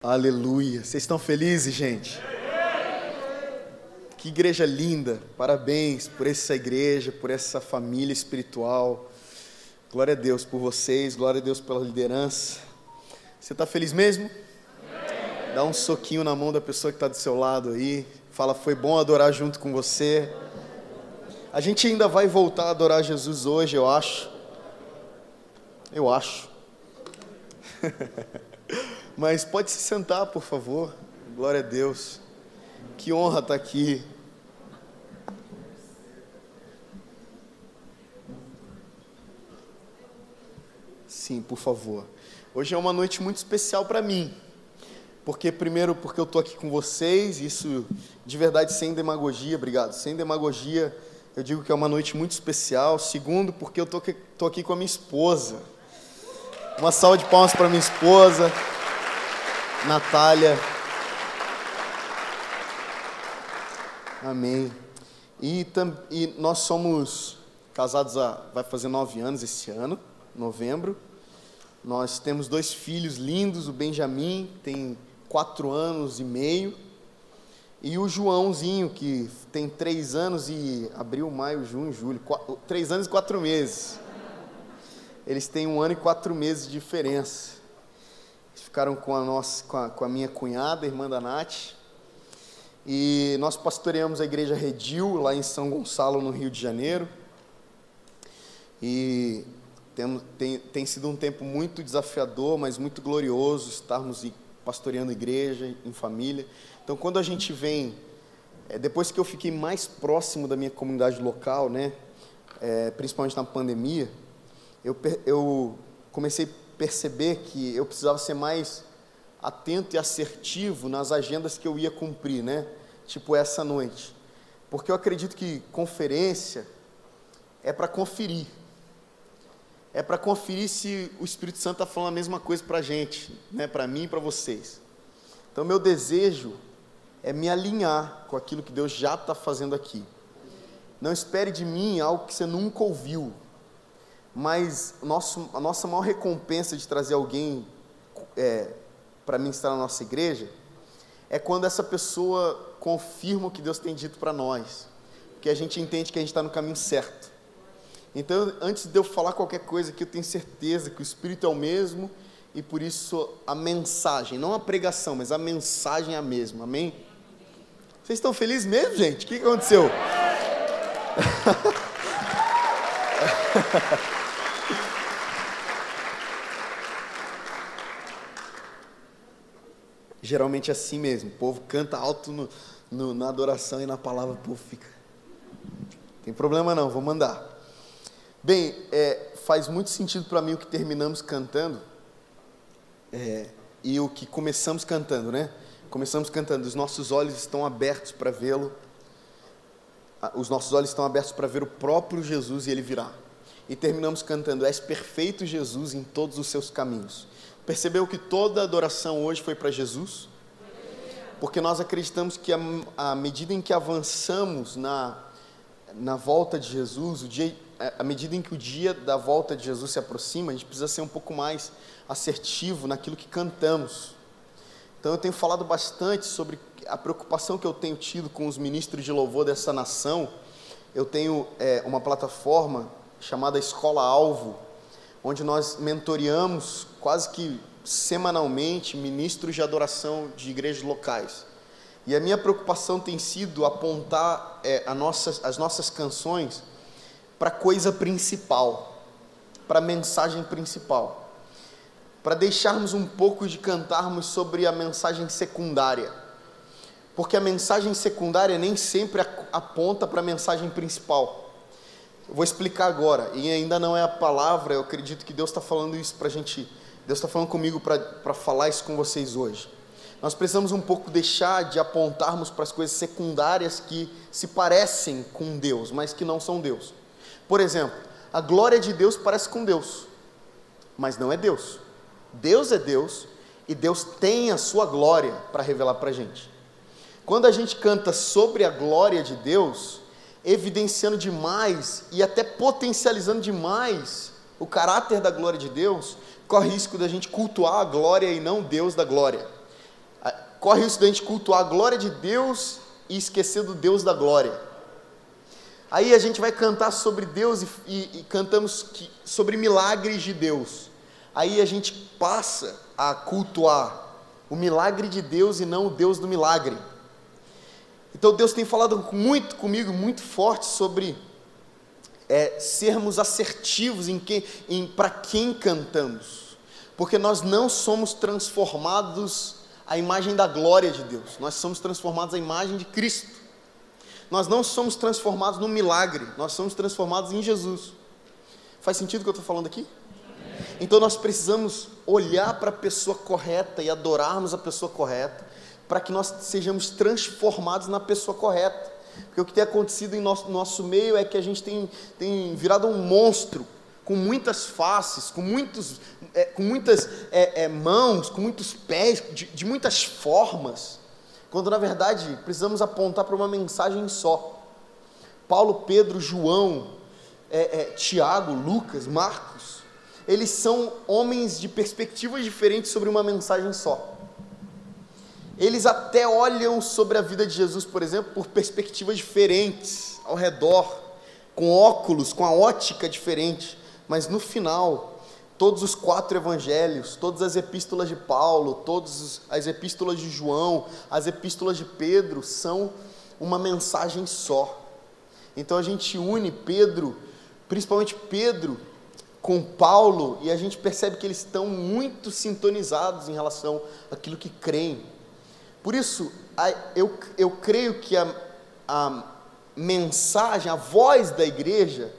Aleluia. Vocês estão felizes, gente? Que igreja linda. Parabéns por essa igreja, por essa família espiritual. Glória a Deus por vocês, glória a Deus pela liderança. Você está feliz mesmo? Dá um soquinho na mão da pessoa que está do seu lado aí. Fala, foi bom adorar junto com você. A gente ainda vai voltar a adorar Jesus hoje, eu acho. Eu acho. Mas pode se sentar, por favor. Glória a Deus. Que honra estar aqui. Sim, por favor. Hoje é uma noite muito especial para mim. Primeiro, porque eu estou aqui com vocês, isso de verdade sem demagogia, obrigado, sem demagogia, eu digo que é uma noite muito especial. Segundo, porque eu estou aqui com a minha esposa. Uma salva de palmas para minha esposa, Natália. Amém. E nós somos casados vai fazer 9 anos esse ano, novembro. Nós temos 2 filhos lindos, o Benjamin tem 4 anos e meio, e o Joãozinho, que tem 3 anos e abril, maio, junho, julho, 3 anos e 4 meses. Eles têm 1 ano e 4 meses de diferença. Eles ficaram com a minha cunhada, a irmã da Nath, e nós pastoreamos a igreja Redil, lá em São Gonçalo, no Rio de Janeiro, e tem sido um tempo muito desafiador, mas muito glorioso estarmos pastoreando igreja, em família. Então, quando a gente vem, depois que eu fiquei mais próximo da minha comunidade local, né, principalmente na pandemia, eu comecei a perceber que eu precisava ser mais atento e assertivo nas agendas que eu ia cumprir, né, tipo essa noite. Porque eu acredito que conferência é para conferir. É para conferir se o Espírito Santo está falando a mesma coisa para a gente, né? Para mim e para vocês. Então, meu desejo é me alinhar com aquilo que Deus já está fazendo aqui. Não espere de mim algo que você nunca ouviu, mas a nossa maior recompensa de trazer alguém para ministrar na nossa igreja é quando essa pessoa confirma o que Deus tem dito para nós, porque a gente entende que a gente está no caminho certo. Então, antes de eu falar qualquer coisa aqui, eu tenho certeza que o Espírito é o mesmo, e por isso a mensagem, não a pregação, mas a mensagem é a mesma, amém? Vocês estão felizes mesmo, gente? O que aconteceu? Geralmente é assim mesmo, o povo canta alto na adoração e na palavra o povo fica. Não tem problema não, vou mandar. Bem, faz muito sentido para mim o que terminamos cantando e o que começamos cantando, né? Começamos cantando, os nossos olhos estão abertos para vê-lo, os nossos olhos estão abertos para ver o próprio Jesus e Ele virá. E terminamos cantando, és perfeito Jesus em todos os seus caminhos. Percebeu que toda a adoração hoje foi para Jesus? Porque nós acreditamos que à medida em que avançamos na volta de Jesus, à medida em que o dia da volta de Jesus se aproxima, a gente precisa ser um pouco mais assertivo naquilo que cantamos. Então eu tenho falado bastante sobre a preocupação que eu tenho tido com os ministros de louvor dessa nação. Eu tenho uma plataforma chamada Escola Alvo, onde nós mentoreamos quase que semanalmente ministros de adoração de igrejas locais. E a minha preocupação tem sido apontar as nossas canções para a coisa principal, para a mensagem principal, para deixarmos um pouco de cantarmos sobre a mensagem secundária, porque a mensagem secundária nem sempre aponta para a mensagem principal. Eu vou explicar agora, e ainda não é a palavra, eu acredito que Deus está falando isso para a gente, Deus está falando comigo para falar isso com vocês hoje. Nós precisamos um pouco deixar de apontarmos para as coisas secundárias que se parecem com Deus, mas que não são Deus. Por exemplo, a glória de Deus parece com Deus, mas não é Deus. Deus é Deus e Deus tem a sua glória para revelar para a gente. Quando a gente canta sobre a glória de Deus, evidenciando demais e até potencializando demais o caráter da glória de Deus, corre risco da gente cultuar a glória e não Deus da glória. Corre o risco da gente cultuar a glória de Deus e esquecer do Deus da glória. Aí a gente vai cantar sobre Deus e cantamos sobre milagres de Deus. Aí a gente passa a cultuar o milagre de Deus e não o Deus do milagre. Então Deus tem falado muito comigo, muito forte sobre sermos assertivos para quem cantamos. Porque nós não somos transformados à imagem da glória de Deus. Nós somos transformados à imagem de Cristo. Nós não somos transformados no milagre, nós somos transformados em Jesus. Faz sentido o que eu estou falando aqui? Então nós precisamos olhar para a pessoa correta e adorarmos a pessoa correta, para que nós sejamos transformados na pessoa correta. Porque o que tem acontecido em nosso meio é que a gente tem virado um monstro, com muitas faces, com muitas mãos, com muitos pés, de muitas formas, quando na verdade precisamos apontar para uma mensagem só. Paulo, Pedro, João, Tiago, Lucas, Marcos, eles são homens de perspectivas diferentes sobre uma mensagem só. Eles até olham sobre a vida de Jesus, por exemplo, por perspectivas diferentes, ao redor, com óculos, com a ótica diferente, mas no final, todos os 4 evangelhos, todas as epístolas de Paulo, todas as epístolas de João, as epístolas de Pedro, são uma mensagem só. Então a gente une Pedro, principalmente Pedro, com Paulo, e a gente percebe que eles estão muito sintonizados em relação àquilo que creem. Por isso, eu creio que a mensagem, a voz da igreja,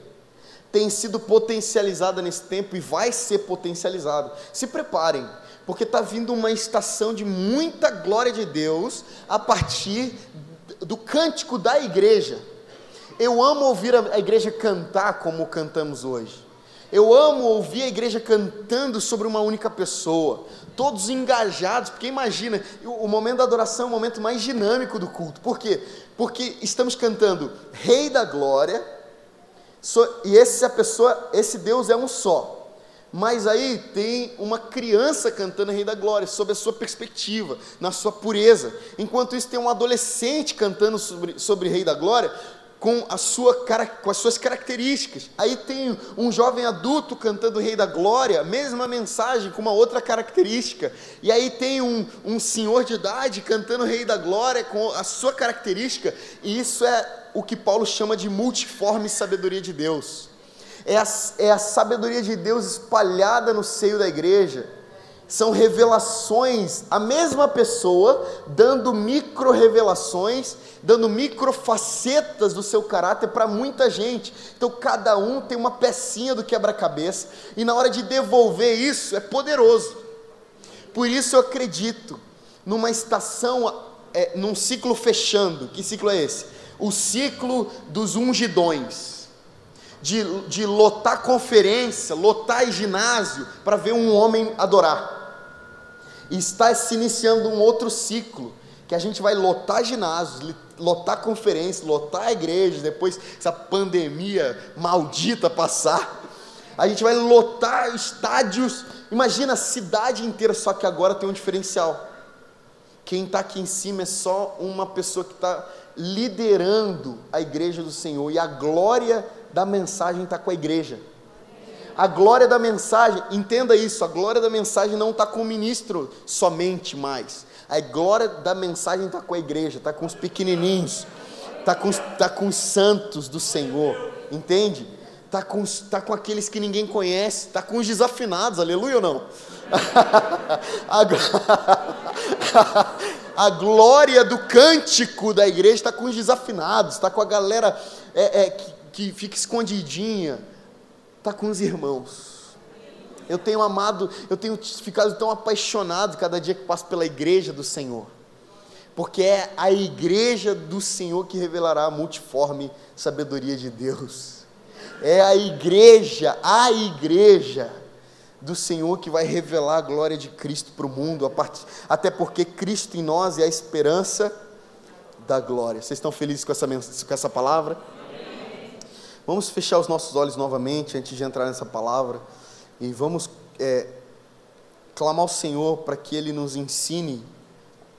tem sido potencializada nesse tempo e vai ser potencializada. Se preparem, porque está vindo uma estação de muita glória de Deus a partir do cântico da igreja. Eu amo ouvir a igreja cantar como cantamos hoje. Eu amo ouvir a igreja cantando sobre uma única pessoa, todos engajados, porque imagina, o momento da adoração é o momento mais dinâmico do culto. Por quê? Porque estamos cantando Rei da Glória, e esse Deus é um só, mas aí tem uma criança cantando Rei da Glória, sob a sua perspectiva, na sua pureza. Enquanto isso tem um adolescente cantando sobre Rei da Glória, com as suas características. Aí tem um jovem adulto cantando o Rei da Glória, mesma mensagem com uma outra característica. E aí tem um senhor de idade cantando o Rei da Glória com a sua característica. E isso é o que Paulo chama de multiforme sabedoria de Deus. É a sabedoria de Deus espalhada no seio da igreja. São revelações, a mesma pessoa dando micro-revelações, dando micro-facetas do seu caráter para muita gente. Então cada um tem uma pecinha do quebra-cabeça, e na hora de devolver isso é poderoso. Por isso eu acredito numa estação, num ciclo fechando. Que ciclo é esse? O ciclo dos ungidões. De lotar conferência, lotar ginásio, para ver um homem adorar. E está se iniciando um outro ciclo, que a gente vai lotar ginásios, lotar conferência, lotar igrejas, depois essa pandemia maldita passar, a gente vai lotar estádios. Imagina a cidade inteira, só que agora tem um diferencial. Quem está aqui em cima é só uma pessoa que está liderando a igreja do Senhor, e a glória da mensagem está com a igreja. A glória da mensagem, entenda isso, a glória da mensagem não está com o ministro somente mais. A glória da mensagem está com a igreja, está com os pequenininhos, está com os santos do Senhor, entende? Está com aqueles que ninguém conhece, está com os desafinados, aleluia ou não? A glória do cântico da igreja está com os desafinados, está com a galera que fica escondidinha, está com os irmãos. Eu tenho ficado tão apaixonado cada dia que passo pela igreja do Senhor, porque é a igreja do Senhor que revelará a multiforme sabedoria de Deus. É a igreja do Senhor que vai revelar a glória de Cristo para o mundo, até porque Cristo em nós é a esperança da glória. Vocês estão felizes com essa palavra? Vamos fechar os nossos olhos novamente antes de entrar nessa palavra, e vamos clamar ao Senhor para que Ele nos ensine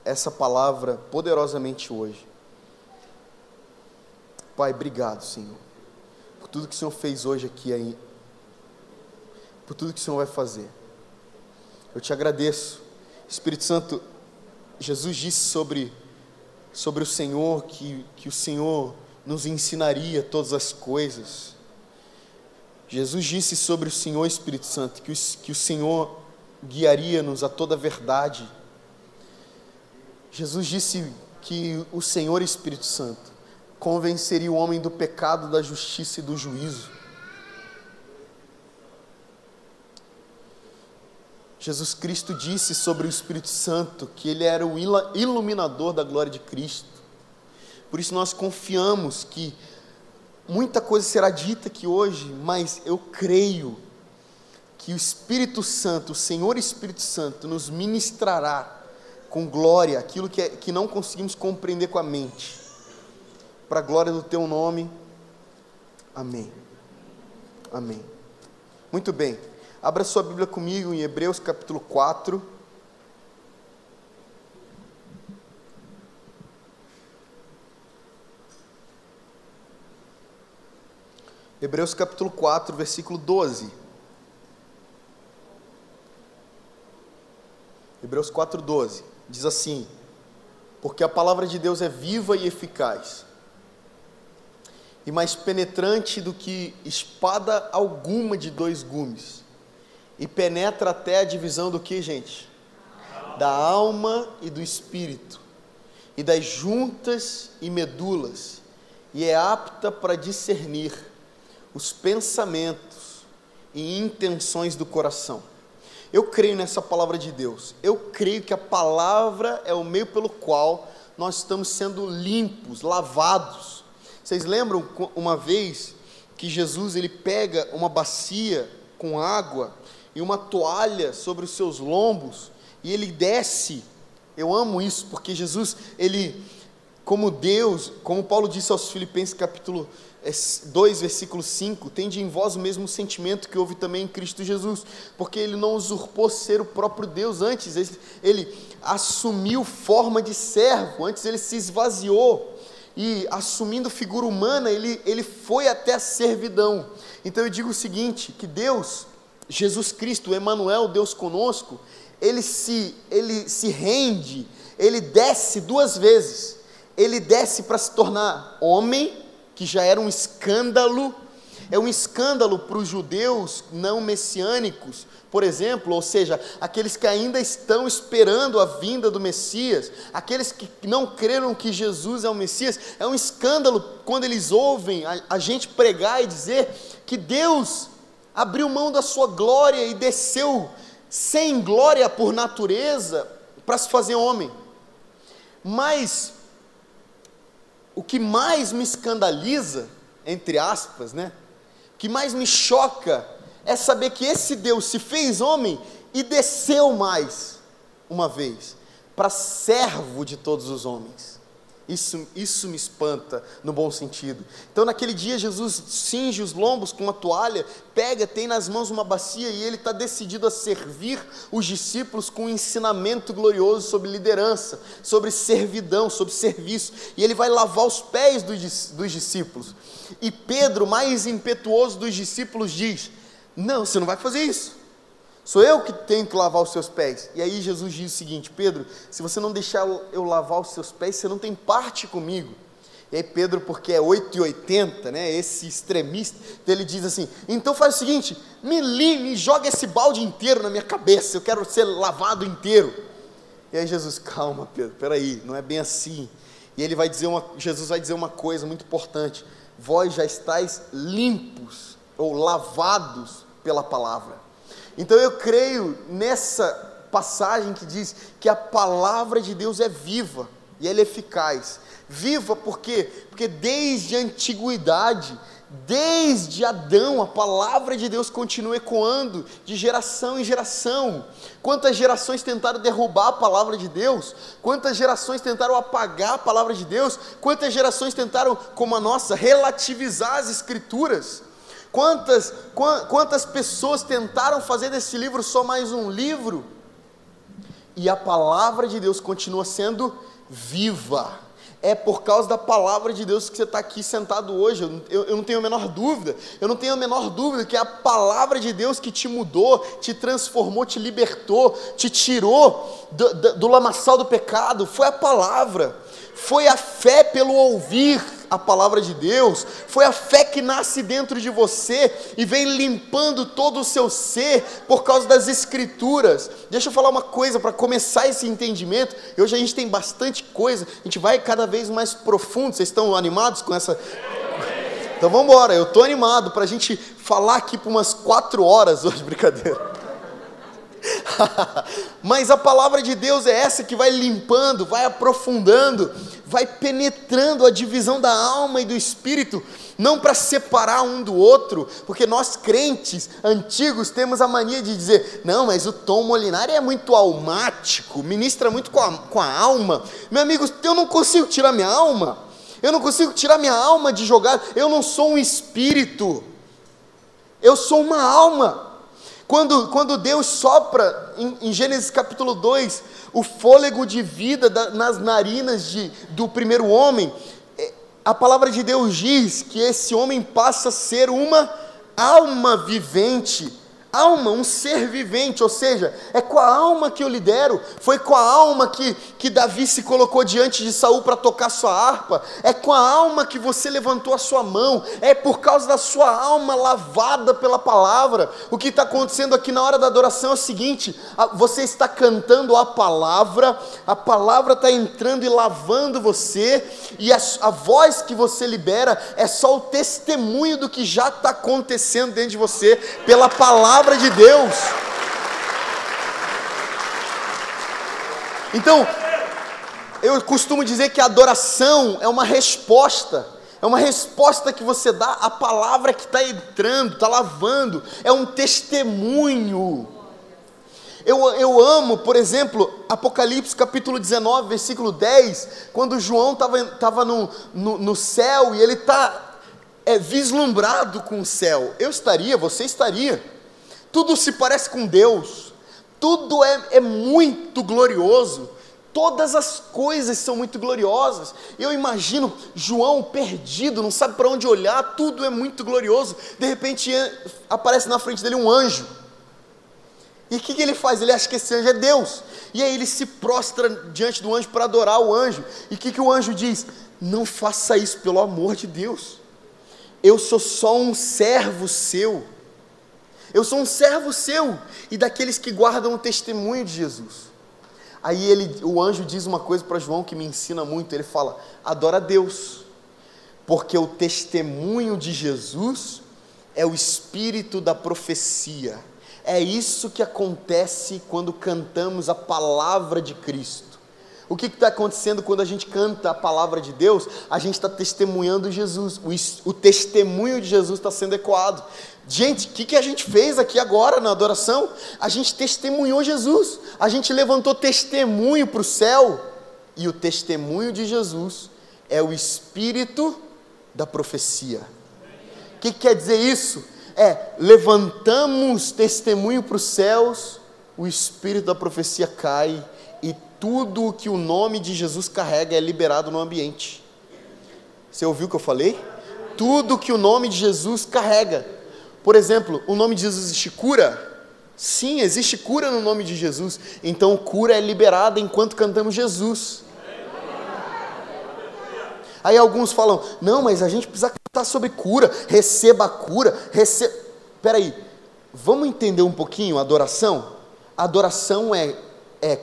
essa palavra poderosamente hoje. Pai, obrigado, Senhor, por tudo que o Senhor fez hoje aqui, aí, por tudo que o Senhor vai fazer. Eu te agradeço. Espírito Santo, Jesus disse sobre o Senhor, que o Senhor nos ensinaria todas as coisas. Jesus disse sobre o Senhor, Espírito Santo, que o Senhor guiaria-nos a toda a verdade. Jesus disse que o Senhor, Espírito Santo, convenceria o homem do pecado, da justiça e do juízo. Jesus Cristo disse sobre o Espírito Santo que ele era o iluminador da glória de Cristo. Por isso nós confiamos que muita coisa será dita aqui hoje, mas eu creio que o Espírito Santo, o Senhor Espírito Santo, nos ministrará com glória aquilo que não conseguimos compreender com a mente, para a glória do Teu nome. Amém. Amém. Muito bem. Abra sua Bíblia comigo em Hebreus capítulo 4. Hebreus capítulo 4, versículo 12. Hebreus 4, 12. Diz assim: porque a palavra de Deus é viva e eficaz, e mais penetrante do que espada alguma de dois gumes, e penetra até a divisão do que, gente? Da alma e do espírito, e das juntas e medulas, e é apta para discernir os pensamentos e intenções do coração. Eu creio nessa palavra de Deus. Eu creio que a palavra é o meio pelo qual nós estamos sendo limpos, lavados. Vocês lembram uma vez que Jesus ele pega uma bacia com água e uma toalha sobre os seus lombos e ele desce? Eu amo isso, porque Jesus, ele, como Deus, como Paulo disse aos Filipenses capítulo 2, versículo 5, tende em vós o mesmo sentimento que houve também em Cristo Jesus, porque ele não usurpou ser o próprio Deus, antes ele assumiu forma de servo, antes ele se esvaziou, e assumindo figura humana, ele foi até a servidão. Então eu digo o seguinte, que Deus, Jesus Cristo, Emanuel, Deus conosco, ele se rende, ele desce duas vezes, ele desce para se tornar homem, que já era um escândalo, é um escândalo para os judeus não messiânicos, por exemplo, ou seja, aqueles que ainda estão esperando a vinda do Messias, aqueles que não creram que Jesus é o Messias, é um escândalo quando eles ouvem a gente pregar e dizer que Deus abriu mão da sua glória e desceu sem glória por natureza para se fazer homem. Mas o que mais me escandaliza, entre aspas, né? O que mais me choca é saber que esse Deus se fez homem e desceu mais uma vez para servo de todos os homens. Isso me espanta no bom sentido. Então naquele dia Jesus cinge os lombos com uma toalha, tem nas mãos uma bacia e ele está decidido a servir os discípulos com um ensinamento glorioso sobre liderança, sobre servidão, sobre serviço, e ele vai lavar os pés dos discípulos. E Pedro, mais impetuoso dos discípulos, diz: não, você não vai fazer isso, sou eu que tenho que lavar os seus pés. E aí Jesus diz o seguinte: Pedro, se você não deixar eu lavar os seus pés, você não tem parte comigo. E aí Pedro, porque é 8,80, né, esse extremista, então ele diz assim: então faz o seguinte, me joga esse balde inteiro na minha cabeça, eu quero ser lavado inteiro. E aí Jesus: calma Pedro, peraí, não é bem assim. E ele vai dizer Jesus vai dizer uma coisa muito importante: vós já estáis limpos, ou lavados pela palavra. Então eu creio nessa passagem que diz que a palavra de Deus é viva e ela é eficaz. Viva por quê? Porque desde a antiguidade, desde Adão, a palavra de Deus continua ecoando de geração em geração. Quantas gerações tentaram derrubar a palavra de Deus? Quantas gerações tentaram apagar a palavra de Deus? Quantas gerações tentaram, como a nossa, relativizar as Escrituras? Quantas pessoas tentaram fazer desse livro só mais um livro? e a palavra de Deus continua sendo viva. É por causa da palavra de Deus que você está aqui sentado hoje. Eu não tenho a menor dúvida. Eu não tenho a menor dúvida que é a palavra de Deus que te mudou, te transformou, te libertou, te tirou do lamaçal do pecado. Foi a palavra. Foi a fé pelo ouvir a palavra de Deus. Foi a fé que nasce dentro de você e vem limpando todo o seu ser por causa das Escrituras. Deixa eu falar uma coisa para começar esse entendimento. E hoje a gente tem bastante coisa, a gente vai cada vez mais profundo. Vocês estão animados com essa? Então vamos embora, eu estou animado para a gente falar aqui por umas 4 horas hoje, brincadeira. Mas a palavra de Deus é essa que vai limpando, vai aprofundando, vai penetrando a divisão da alma e do espírito, não para separar um do outro, porque nós crentes antigos temos a mania de dizer, não, mas o Tom Molinari é muito almático, ministra muito com a alma. Meu amigo, eu não consigo tirar minha alma, de jogar, eu não sou um espírito, eu sou uma alma. Quando Deus sopra, em Gênesis capítulo 2, o fôlego de vida nas narinas do primeiro homem, a palavra de Deus diz que esse homem passa a ser uma alma vivente, um ser vivente, ou seja, é com a alma que eu lidero, foi com a alma que Davi se colocou diante de Saul para tocar sua harpa, é com a alma que você levantou a sua mão, é por causa da sua alma lavada pela palavra. O que está acontecendo aqui na hora da adoração é o seguinte, você está cantando a palavra está entrando e lavando você, e a voz que você libera é só o testemunho do que já está acontecendo dentro de você, pela palavra de Deus. Então, eu costumo dizer que a adoração é uma resposta que você dá à palavra que está entrando, está lavando, é um testemunho. Eu amo, por exemplo, Apocalipse capítulo 19, versículo 10, quando João estava no céu e ele está vislumbrado com o céu. Você estaria. Tudo se parece com Deus, tudo é muito glorioso, todas as coisas são muito gloriosas. Eu imagino João perdido, não sabe para onde olhar, tudo é muito glorioso. De repente aparece na frente dele um anjo, e o que ele faz? Ele acha que esse anjo é Deus, e aí ele se prostra diante do anjo para adorar o anjo. E o que o anjo diz? Não faça isso, pelo amor de Deus, eu sou só um servo seu. Eu sou um servo seu e daqueles que guardam o testemunho de Jesus. Aí o anjo diz uma coisa para João que me ensina muito. Ele fala, adora a Deus, porque o testemunho de Jesus é o espírito da profecia. É isso que acontece quando cantamos a palavra de Cristo. O que está acontecendo quando a gente canta a palavra de Deus? A gente está testemunhando Jesus, o testemunho de Jesus está sendo ecoado. Gente, o que a gente fez aqui agora na adoração? A gente testemunhou Jesus, a gente levantou testemunho para o céu, e o testemunho de Jesus é o espírito da profecia. O que quer dizer isso? Levantamos testemunho para os céus, o espírito da profecia cai, e tudo o que o nome de Jesus carrega é liberado no ambiente. Você ouviu o que eu falei? Tudo que o nome de Jesus carrega. Por exemplo, o nome de Jesus existe cura? Sim, existe cura no nome de Jesus. Então cura é liberada enquanto cantamos Jesus. Aí alguns falam, não, mas a gente precisa cantar sobre cura, receba a cura, Peraí, vamos entender um pouquinho a adoração? A adoração é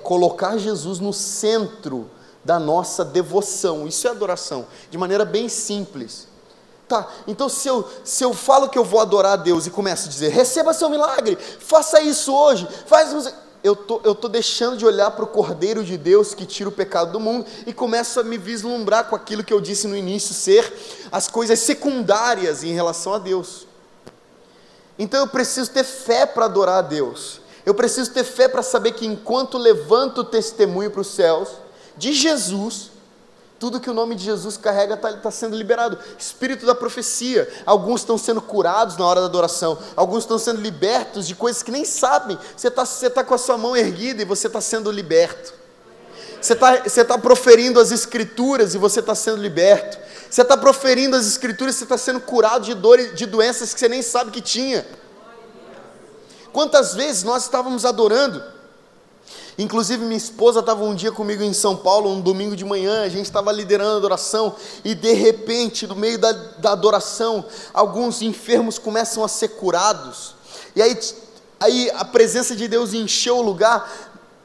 colocar Jesus no centro da nossa devoção. Isso é adoração, de maneira bem simples. Tá, então se eu falo que eu vou adorar a Deus e começo a dizer, receba seu milagre, faça isso hoje, eu tô deixando de olhar para o Cordeiro de Deus que tira o pecado do mundo e começo a me vislumbrar com aquilo que eu disse no início, ser as coisas secundárias em relação a Deus. Então eu preciso ter fé para adorar a Deus, eu preciso ter fé para saber que enquanto levanto o testemunho para os céus, de Jesus, tudo que o nome de Jesus carrega está sendo liberado. Espírito da profecia. Alguns estão sendo curados na hora da adoração. Alguns estão sendo libertos de coisas que nem sabem. Você tá com a sua mão erguida e você está sendo liberto. Você está proferindo as escrituras e você está sendo liberto. Você está proferindo as escrituras e você está sendo curado de dores, de doenças que você nem sabe que tinha. Quantas vezes nós estávamos adorando? Inclusive minha esposa estava um dia comigo em São Paulo, um domingo de manhã, a gente estava liderando a adoração, e de repente, no meio da adoração, alguns enfermos começam a ser curados, e aí a presença de Deus encheu o lugar.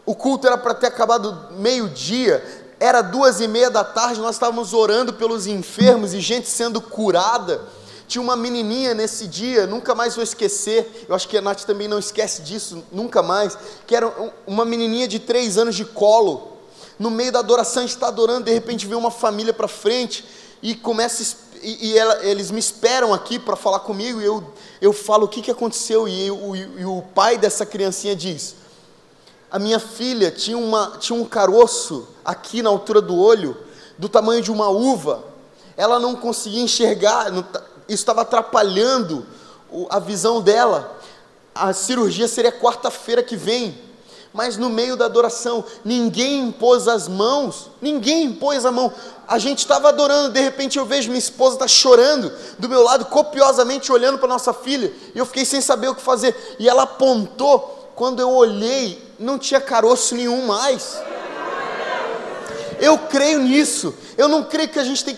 O culto era para ter acabado meio-dia, era 2:30 da tarde, nós estávamos orando pelos enfermos e gente sendo curada. Tinha uma menininha nesse dia, nunca mais vou esquecer, eu acho que a Nath também não esquece disso, nunca mais, que era uma menininha de 3 anos de colo. No meio da adoração, a gente está adorando, de repente vem uma família para frente, e eles me esperam aqui para falar comigo, e eu falo o que aconteceu, e o pai dessa criancinha diz: a minha filha tinha um caroço aqui na altura do olho, do tamanho de uma uva, ela não conseguia enxergar, isso estava atrapalhando a visão dela. A cirurgia seria quarta-feira que vem, mas no meio da adoração, ninguém impôs as mãos, ninguém impôs a mão. A gente estava adorando, de repente eu vejo minha esposa está chorando do meu lado, copiosamente olhando para nossa filha, e eu fiquei sem saber o que fazer, e ela apontou. Quando eu olhei, não tinha caroço nenhum mais. Eu creio nisso. Eu não creio que a gente tem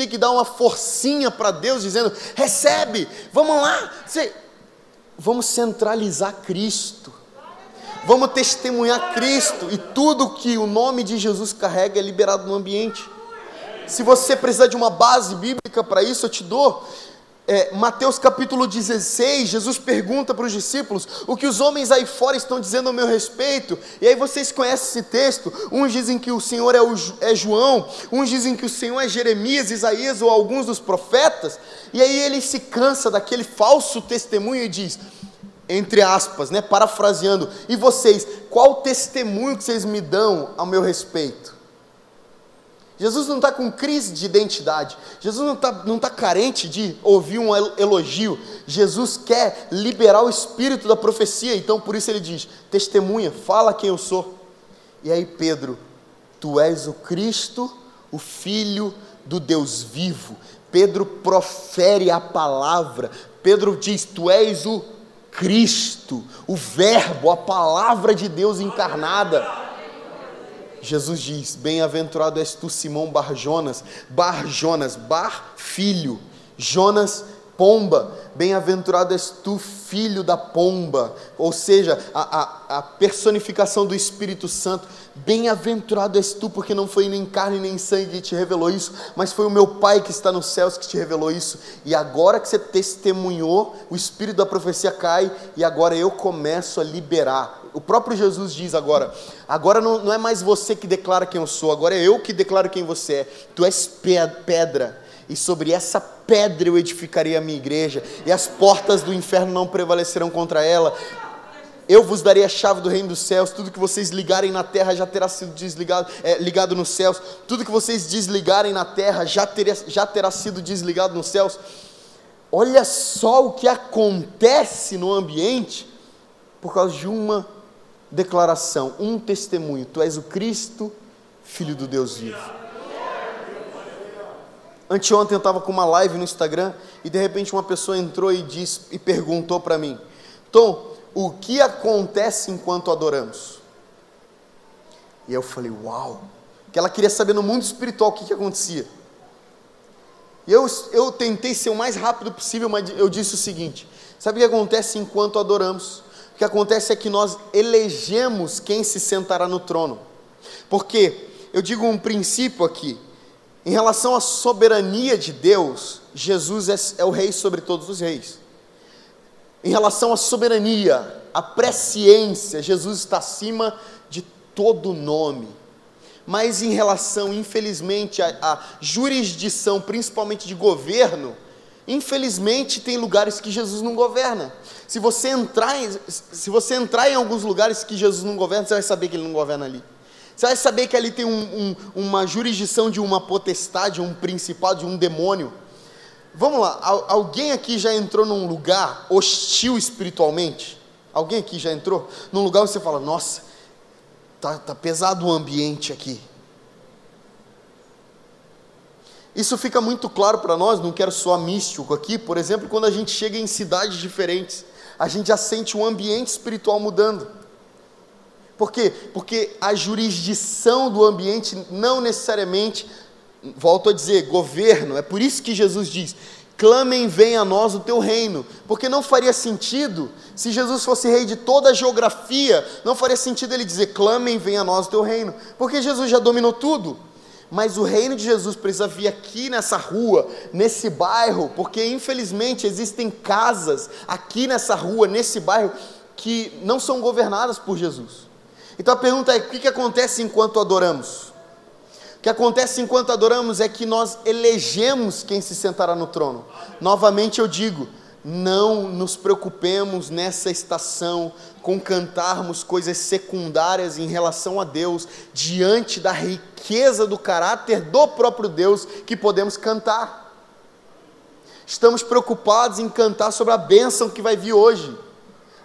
que dar uma forcinha para Deus, dizendo: recebe, vamos lá, vamos centralizar Cristo, vamos testemunhar Cristo, e tudo que o nome de Jesus carrega é liberado no ambiente. Se você precisar de uma base bíblica para isso, eu te dou. Mateus capítulo 16, Jesus pergunta para os discípulos: o que os homens aí fora estão dizendo ao meu respeito? E aí vocês conhecem esse texto. Uns dizem que o Senhor é João, uns dizem que o Senhor é Jeremias, Isaías ou alguns dos profetas. E aí ele se cansa daquele falso testemunho e diz, entre aspas, parafraseando: e vocês, qual testemunho que vocês me dão ao meu respeito? Jesus não está com crise de identidade, Jesus não tá carente de ouvir um elogio. Jesus quer liberar o espírito da profecia, então por isso ele diz: testemunha, fala quem eu sou. E aí Pedro: tu és o Cristo, o Filho do Deus vivo. Pedro profere a palavra, Pedro diz: tu és o Cristo, o Verbo, a palavra de Deus encarnada. Jesus diz: bem-aventurado és tu, Simão Bar-Jonas, filho, Jonas, pomba, bem-aventurado és tu, filho da pomba, ou seja, a personificação do Espírito Santo. Bem-aventurado és tu, porque não foi nem carne nem sangue que te revelou isso, mas foi o meu Pai que está nos céus que te revelou isso. E agora que você testemunhou, o Espírito da profecia cai, e agora eu começo a liberar. O próprio Jesus diz agora não é mais você que declara quem eu sou, agora é eu que declaro quem você é. Tu és pedra, e sobre essa pedra eu edificarei a minha igreja, e as portas do inferno não prevalecerão contra ela. Eu vos darei a chave do reino dos céus. Tudo que vocês ligarem na terra já terá sido ligado nos céus. Tudo que vocês desligarem na terra já terá sido desligado nos céus. Olha só o que acontece no ambiente por causa de uma declaração, um testemunho: tu és o Cristo, Filho do Deus vivo. Anteontem eu estava com uma live no Instagram, e de repente uma pessoa entrou e perguntou para mim: Tom, o que acontece enquanto adoramos? E eu falei: uau, que ela queria saber no mundo espiritual o que acontecia. E eu tentei ser o mais rápido possível, mas eu disse o seguinte: sabe o que acontece enquanto adoramos? O que acontece é que nós elegemos quem se sentará no trono. Porque eu digo um princípio aqui, em relação à soberania de Deus, Jesus é o rei sobre todos os reis. Em relação à soberania, à presciência, Jesus está acima de todo nome. Mas em relação, infelizmente, à jurisdição, principalmente de governo, infelizmente tem lugares que Jesus não governa. Se você entrar em alguns lugares que Jesus não governa, você vai saber que Ele não governa ali. Você vai saber que ali tem uma jurisdição de uma potestade, um principado, de um demônio. Vamos lá, alguém aqui já entrou num lugar hostil espiritualmente? Alguém aqui já entrou? Num lugar onde você fala, nossa, tá pesado o ambiente aqui. Isso fica muito claro para nós, não quero soar místico aqui, por exemplo, quando a gente chega em cidades diferentes, a gente já sente um ambiente espiritual mudando. Por quê? Porque a jurisdição do ambiente não necessariamente, volto a dizer, governo, é por isso que Jesus diz, clamem, venha a nós o teu reino, porque não faria sentido, se Jesus fosse rei de toda a geografia, não faria sentido ele dizer, clamem, venha a nós o teu reino, porque Jesus já dominou tudo. Mas o reino de Jesus precisa vir aqui nessa rua, nesse bairro, porque infelizmente existem casas aqui nessa rua, nesse bairro, que não são governadas por Jesus. Então a pergunta é, o que acontece enquanto adoramos? O que acontece enquanto adoramos é que nós elegemos quem se sentará no trono. Novamente eu digo, não nos preocupemos nessa estação com cantarmos coisas secundárias em relação a Deus, diante da riqueza do caráter do próprio Deus que podemos cantar. Estamos preocupados em cantar sobre a bênção que vai vir hoje,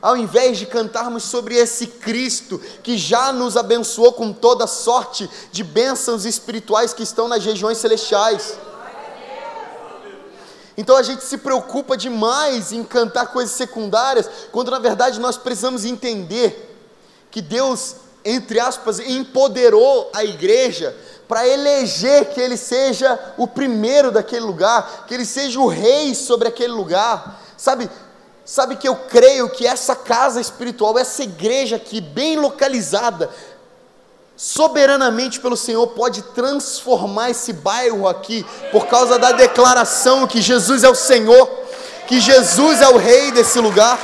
ao invés de cantarmos sobre esse Cristo que já nos abençoou com toda sorte de bênçãos espirituais que estão nas regiões celestiais. Então a gente se preocupa demais em cantar coisas secundárias, quando na verdade nós precisamos entender que Deus, entre aspas, empoderou a igreja para eleger que Ele seja o primeiro daquele lugar, que Ele seja o rei sobre aquele lugar. Sabe que eu creio que essa casa espiritual, essa igreja aqui, bem localizada, soberanamente pelo Senhor, pode transformar esse bairro aqui, por causa da declaração que Jesus é o Senhor, que Jesus é o rei desse lugar.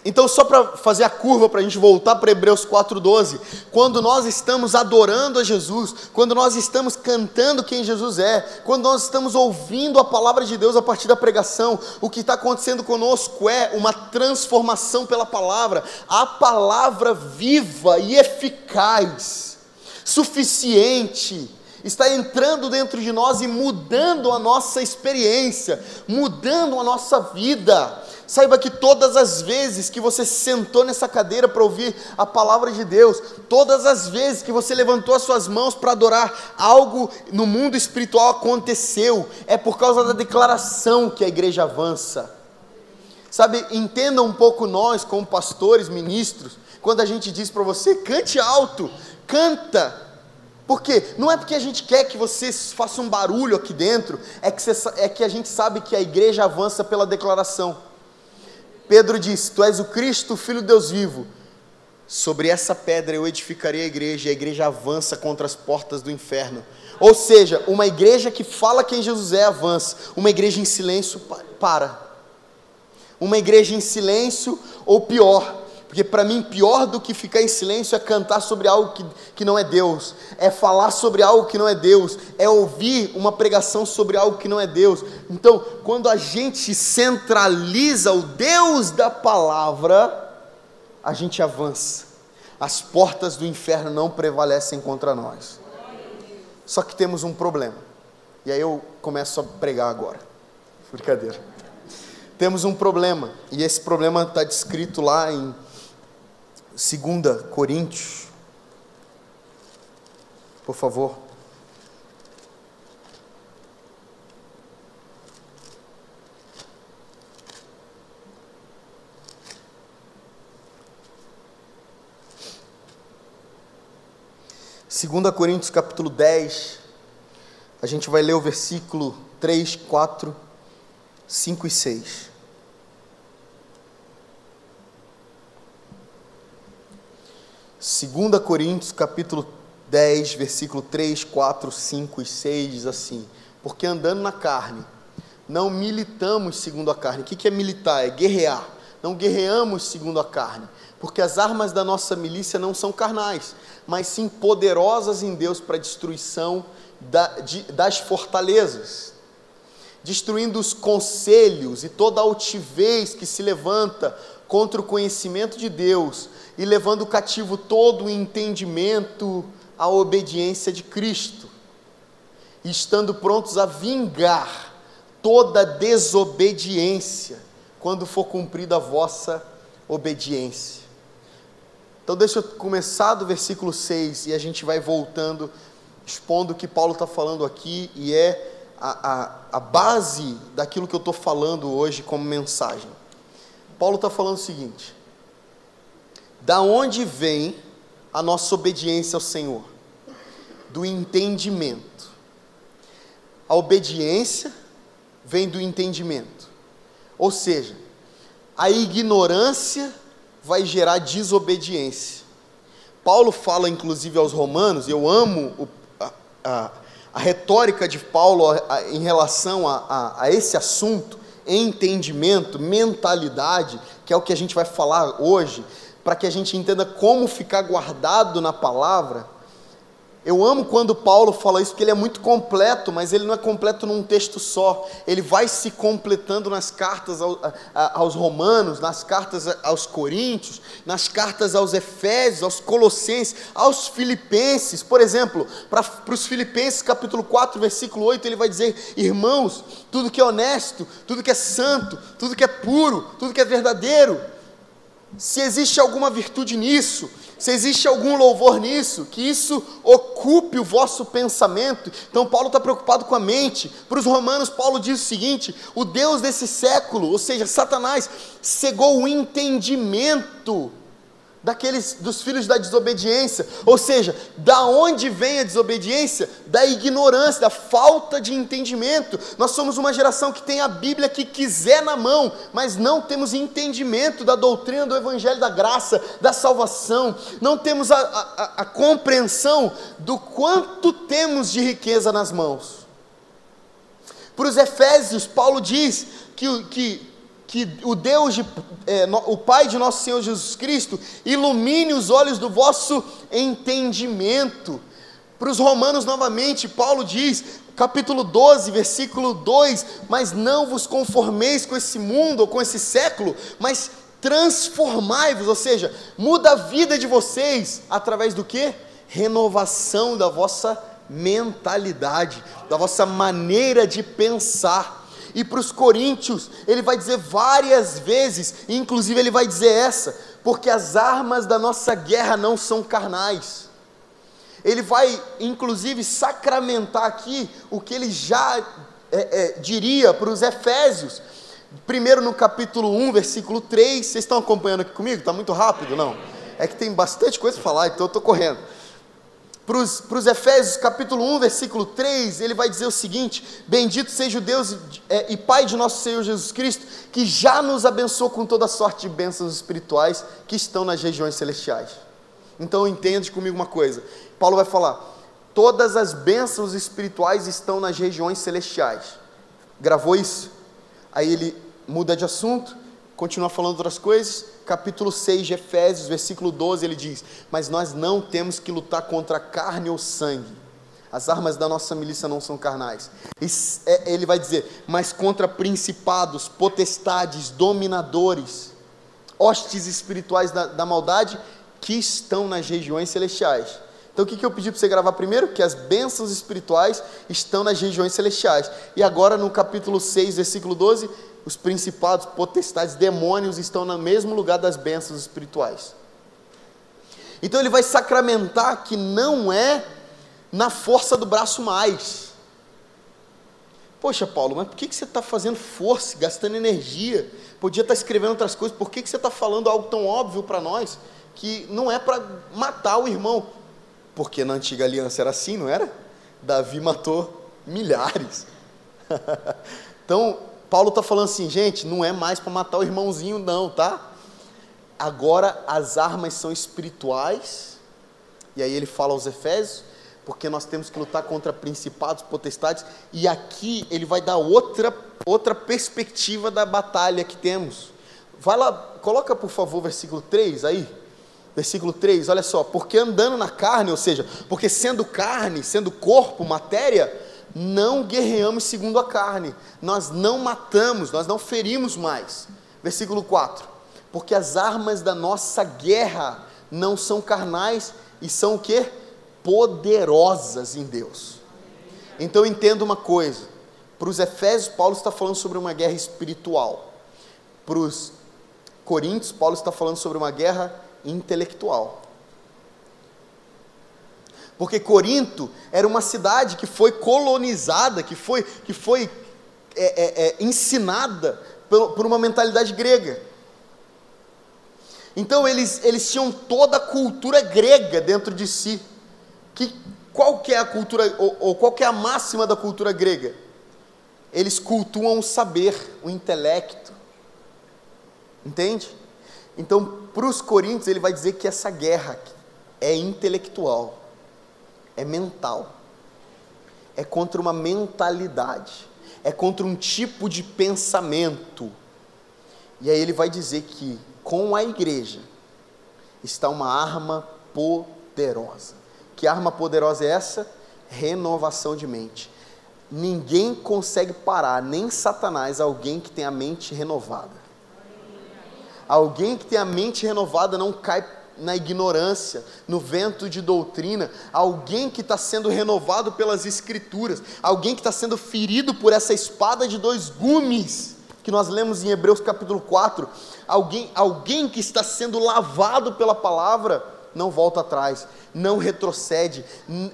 Então, só para fazer a curva, para a gente voltar para Hebreus 4,12, quando nós estamos adorando a Jesus, quando nós estamos cantando quem Jesus é, quando nós estamos ouvindo a palavra de Deus a partir da pregação, o que está acontecendo conosco é uma transformação pela palavra, a palavra viva e eficaz, suficiente, está entrando dentro de nós e mudando a nossa experiência, mudando a nossa vida. Saiba que todas as vezes que você sentou nessa cadeira para ouvir a palavra de Deus, todas as vezes que você levantou as suas mãos para adorar, algo no mundo espiritual aconteceu, é por causa da declaração que a igreja avança. Sabe, entenda um pouco nós como pastores, ministros, quando a gente diz para você, cante alto, canta. Por quê? Não é porque a gente quer que você faça um barulho aqui dentro, é que a gente sabe que a igreja avança pela declaração. Pedro disse, tu és o Cristo, o Filho de Deus vivo, sobre essa pedra eu edificarei a igreja, e a igreja avança contra as portas do inferno. Ou seja, uma igreja que fala quem Jesus é, avança, uma igreja em silêncio, para. Uma igreja em silêncio, ou pior, porque para mim pior do que ficar em silêncio é cantar sobre algo que não é Deus, é falar sobre algo que não é Deus, é ouvir uma pregação sobre algo que não é Deus. Então, quando a gente centraliza o Deus da palavra, a gente avança, as portas do inferno não prevalecem contra nós. Só que temos um problema, e aí eu começo a pregar agora, brincadeira. Temos um problema, e esse problema está descrito lá em 2 Coríntios, por favor. Segunda Coríntios capítulo 10, a gente vai ler o versículo 3, 4, 5 e 6. Segunda Coríntios capítulo 10, versículo 3, 4, 5 e 6 diz assim: porque andando na carne, não militamos segundo a carne. O que é militar? É guerrear. Não guerreamos segundo a carne, porque as armas da nossa milícia não são carnais, mas sim poderosas em Deus para a destruição das fortalezas, destruindo os conselhos e toda altivez que se levanta contra o conhecimento de Deus e levando cativo todo o entendimento à obediência de Cristo, e estando prontos a vingar toda desobediência, quando for cumprida a vossa obediência. Então deixa eu começar do versículo 6, e a gente vai voltando, expondo o que Paulo está falando aqui, e é a base daquilo que eu estou falando hoje como mensagem. Paulo está falando o seguinte: da onde vem a nossa obediência ao Senhor? Do entendimento. A obediência vem do entendimento, ou seja, a ignorância vai gerar desobediência. Paulo fala inclusive aos romanos, eu amo a retórica de Paulo em relação a esse assunto, entendimento, mentalidade, que é o que a gente vai falar hoje, para que a gente entenda como ficar guardado na palavra. Eu amo quando Paulo fala isso, porque ele é muito completo, mas ele não é completo num texto só, ele vai se completando nas cartas aos romanos, nas cartas aos coríntios, nas cartas aos efésios, aos colossenses, aos filipenses. Por exemplo, para os filipenses capítulo 4, versículo 8, ele vai dizer: irmãos, tudo que é honesto, tudo que é santo, tudo que é puro, tudo que é verdadeiro, se existe alguma virtude nisso, se existe algum louvor nisso, que isso ocupe o vosso pensamento. Então Paulo está preocupado com a mente. Para os romanos, Paulo diz o seguinte: o Deus desse século, ou seja, Satanás, cegou o entendimento dos filhos da desobediência. Ou seja, da onde vem a desobediência? Da ignorância, da falta de entendimento. Nós somos uma geração que tem a Bíblia que quiser na mão, mas não temos entendimento da doutrina do Evangelho da graça, da salvação. Não temos a compreensão do quanto temos de riqueza nas mãos. Para os Efésios, Paulo diz que o Deus, o Pai de nosso Senhor Jesus Cristo, ilumine os olhos do vosso entendimento. Para os romanos, novamente, Paulo diz, capítulo 12, versículo 2, mas não vos conformeis com esse mundo, ou com esse século, mas transformai-vos, ou seja, muda a vida de vocês, através do quê? Renovação da vossa mentalidade, da vossa maneira de pensar. E para os coríntios, ele vai dizer várias vezes, inclusive ele vai dizer essa: porque as armas da nossa guerra não são carnais. Ele vai inclusive sacramentar aqui o que ele já diria para os efésios, primeiro no capítulo 1, versículo 3, vocês estão acompanhando aqui comigo? Está muito rápido, não? É que tem bastante coisa para falar, então eu estou correndo. Para os Efésios, capítulo 1, versículo 3, ele vai dizer o seguinte: bendito seja o Deus e Pai de nosso Senhor Jesus Cristo, que já nos abençoou com toda sorte de bênçãos espirituais que estão nas regiões celestiais. Então entende comigo uma coisa, Paulo vai falar, todas as bênçãos espirituais estão nas regiões celestiais. Gravou isso? Aí ele muda de assunto, continua falando outras coisas. Capítulo 6 de Efésios, versículo 12, ele diz: mas nós não temos que lutar contra carne ou sangue, as armas da nossa milícia não são carnais. Ele vai dizer, mas contra principados, potestades, dominadores, hostes espirituais da maldade, que estão nas regiões celestiais. Então o que eu pedi para você gravar primeiro? Que as bênçãos espirituais estão nas regiões celestiais. E agora no capítulo 6, versículo 12, os principados, potestades, demônios estão no mesmo lugar das bênçãos espirituais. Então ele vai sacramentar que não é na força do braço mais. Poxa Paulo, mas por que você está fazendo força, gastando energia? Podia estar escrevendo outras coisas, por que você está falando algo tão óbvio para nós, que não é para matar o irmão? Porque na antiga aliança era assim, não era? Davi matou milhares. Então Paulo está falando assim, gente, não é mais para matar o irmãozinho não, tá? Agora as armas são espirituais, e aí ele fala aos Efésios, porque nós temos que lutar contra principados, potestades, e aqui ele vai dar outra perspectiva da batalha que temos. Vai lá, coloca por favor versículo 3 aí, versículo 3, olha só, porque andando na carne, ou seja, porque sendo carne, sendo corpo, matéria, não guerreamos segundo a carne, nós não matamos, nós não ferimos mais. Versículo 4, Porque as armas da nossa guerra não são carnais e são o quê? Poderosas em Deus. Então entenda uma coisa, para os Efésios, Paulo está falando sobre uma guerra espiritual. Para os Coríntios, Paulo está falando sobre uma guerra intelectual. Porque Corinto era uma cidade que foi colonizada, que foi ensinada por uma mentalidade grega. Então eles tinham toda a cultura grega dentro de si. Qual que é a cultura, ou qual que é a máxima da cultura grega? Eles cultuam o saber, o intelecto. Entende? Então, para os coríntios, ele vai dizer que essa guerra é intelectual, é mental, é contra uma mentalidade, é contra um tipo de pensamento. E aí ele vai dizer que com a igreja está uma arma poderosa. Que arma poderosa é essa? Renovação de mente. Ninguém consegue parar, nem Satanás, alguém que tem a mente renovada. Alguém que tem a mente renovada não cai na ignorância, no vento de doutrina. Alguém que está sendo renovado pelas escrituras, alguém que está sendo ferido por essa espada de dois gumes, que nós lemos em Hebreus capítulo 4, alguém que está sendo lavado pela palavra, não volta atrás, não retrocede,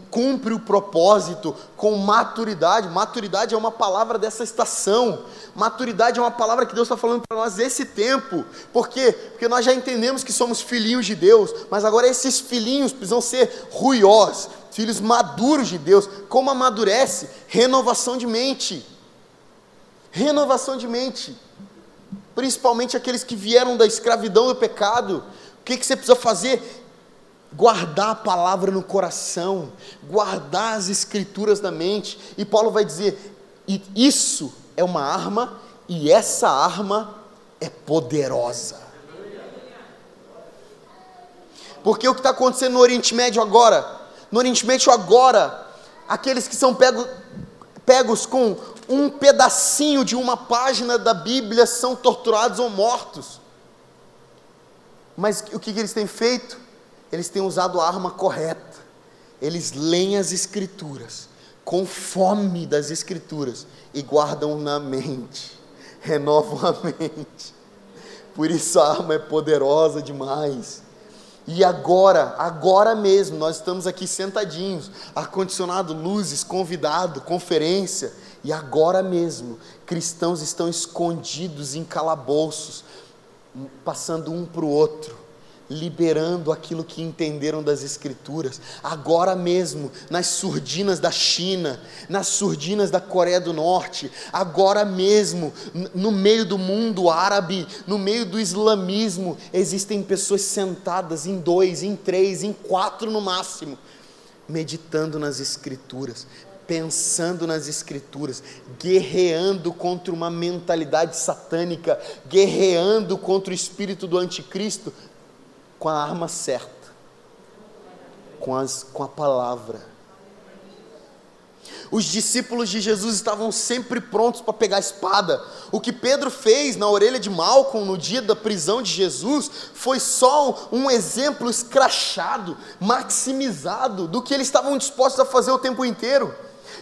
cumpre o propósito com maturidade. Maturidade é uma palavra dessa estação, maturidade é uma palavra que Deus está falando para nós esse tempo. Por quê? Porque nós já entendemos que somos filhinhos de Deus, mas agora esses filhinhos precisam ser ruiós, filhos maduros de Deus. Como amadurece? Renovação de mente, principalmente aqueles que vieram da escravidão do pecado. O que você precisa fazer? Guardar a palavra no coração, guardar as escrituras na mente. E Paulo vai dizer, isso é uma arma, e essa arma é poderosa. Porque o que está acontecendo no Oriente Médio agora? No Oriente Médio agora, aqueles que são pegos com um pedacinho de uma página da Bíblia são torturados ou mortos. Mas o que eles têm feito? Eles têm usado a arma correta. Eles leem as escrituras, com fome das escrituras, e guardam na mente, renovam a mente. Por isso a arma é poderosa demais. E agora mesmo, nós estamos aqui sentadinhos, ar-condicionado, luzes, convidado, conferência, e agora mesmo, cristãos estão escondidos em calabouços, passando um para o outro, liberando aquilo que entenderam das escrituras. Agora mesmo, nas surdinas da China, nas surdinas da Coreia do Norte, agora mesmo, no meio do mundo árabe, no meio do islamismo, existem pessoas sentadas em 2, em 3, em 4 no máximo, meditando nas escrituras, pensando nas escrituras, guerreando contra uma mentalidade satânica, guerreando contra o espírito do anticristo, com a arma certa, com a palavra. Os discípulos de Jesus estavam sempre prontos para pegar a espada. O que Pedro fez na orelha de Malcolm no dia da prisão de Jesus foi só um exemplo escrachado, maximizado do que eles estavam dispostos a fazer o tempo inteiro.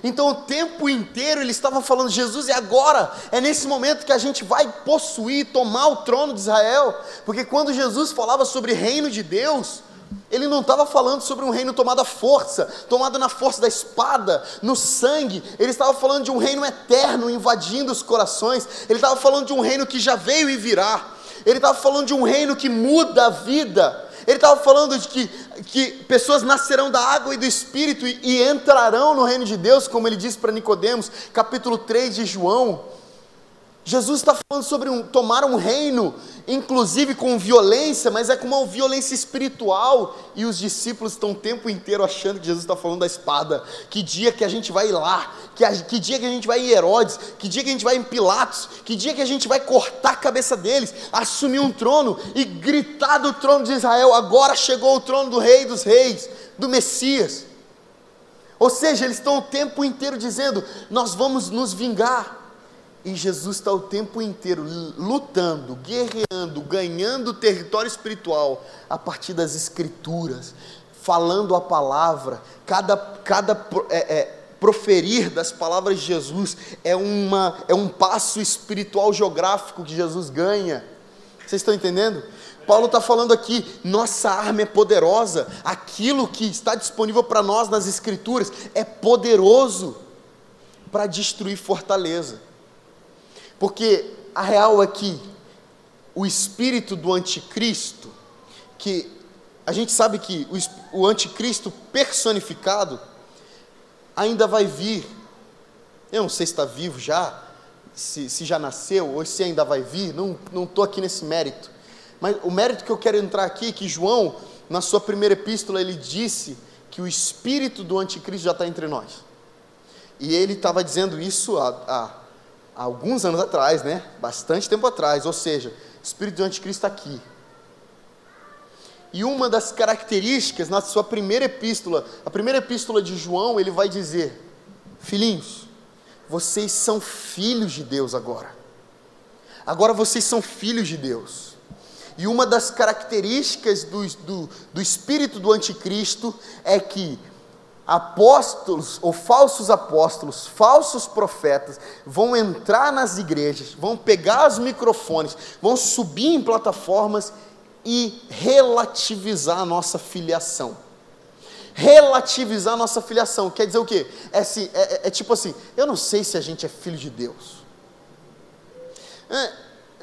Então o tempo inteiro eles estavam falando: Jesus, é agora, é nesse momento que a gente vai possuir, tomar o trono de Israel. Porque quando Jesus falava sobre reino de Deus, ele não estava falando sobre um reino tomado à força, tomado na força da espada, no sangue. Ele estava falando de um reino eterno invadindo os corações. Ele estava falando de um reino que já veio e virá. Ele estava falando de um reino que muda a vida. Ele estava falando de que pessoas nascerão da água e do Espírito e entrarão no reino de Deus, como ele disse para Nicodemos, capítulo 3 de João. Jesus está falando sobre tomar um reino, inclusive com violência, mas é com uma violência espiritual, e os discípulos estão o tempo inteiro achando que Jesus está falando da espada. Que dia que a gente vai lá, que dia que a gente vai em Herodes, que dia que a gente vai em Pilatos, que dia que a gente vai cortar a cabeça deles, assumir um trono e gritar do trono de Israel: agora chegou o trono do Rei dos Reis, do Messias. Ou seja, eles estão o tempo inteiro dizendo: nós vamos nos vingar. E Jesus está o tempo inteiro lutando, guerreando, ganhando território espiritual a partir das Escrituras, falando a palavra. Cada proferir das palavras de Jesus é um passo espiritual geográfico que Jesus ganha. Vocês estão entendendo? Paulo está falando aqui, nossa arma é poderosa, aquilo que está disponível para nós nas Escrituras é poderoso para destruir fortaleza. Porque a real é que o espírito do anticristo, que a gente sabe que o anticristo personificado ainda vai vir. Eu não sei se está vivo já, se já nasceu, ou se ainda vai vir, não estou aqui nesse mérito. Mas o mérito que eu quero entrar aqui é que João, na sua primeira epístola, ele disse que o espírito do anticristo já está entre nós. E ele estava dizendo isso há alguns anos atrás, né? Bastante tempo atrás, ou seja, o espírito do anticristo está aqui. E uma das características, na sua primeira epístola, a primeira epístola de João, ele vai dizer: filhinhos, vocês são filhos de Deus agora. Agora vocês são filhos de Deus. E uma das características do espírito do anticristo é que apóstolos ou falsos apóstolos, falsos profetas vão entrar nas igrejas, vão pegar os microfones, vão subir em plataformas e relativizar a nossa filiação. Relativizar a nossa filiação quer dizer o quê? É tipo assim, eu não sei se a gente é filho de Deus.